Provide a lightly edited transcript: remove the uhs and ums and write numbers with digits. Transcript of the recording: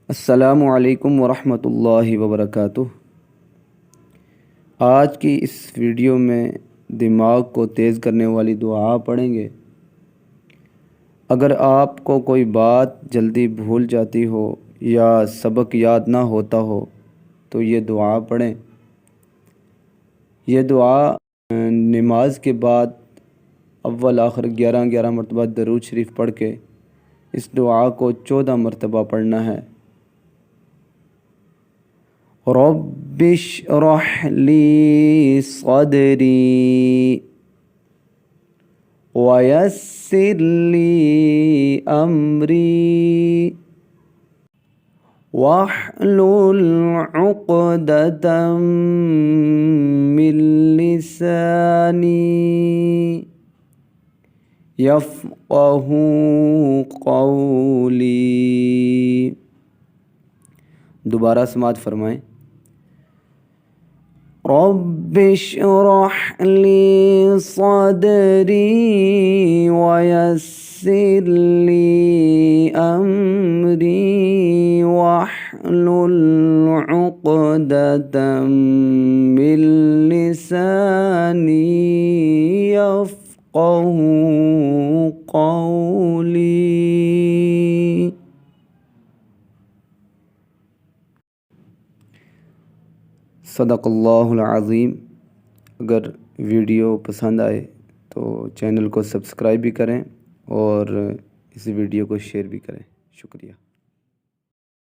अस्सलामु अलैकुम वरहमतुल्लाहि वबरकातुह। आज की इस वीडियो में दिमाग को तेज़ करने वाली दुआ पढ़ेंगे। अगर आपको कोई बात जल्दी भूल जाती हो या सबक याद ना होता हो तो ये दुआ पढ़ें। ये दुआ नमाज के बाद अव्वल आखिर 11 मरतबा दरूद शरीफ पढ़ के इस दुआ को 14 मरतबा पढ़ना है। रब्बिश्रह ली सदरी वयस्सिर ली अमरी वहलुल उक़दतम मिन लिसानी यफ़क़हू क़ौली। दोबारा समाअत फरमाएँ। रब्बिश्रह ली सदरी वयस्सिर ली अमरी वहलुल उक़दतम मिन लिसानी यफ़क़हू क़ौली। सदक़ल्लाहुल अज़ीम। अगर वीडियो पसंद आए तो चैनल को सब्सक्राइब भी करें और इस वीडियो को शेयर भी करें। शुक्रिया।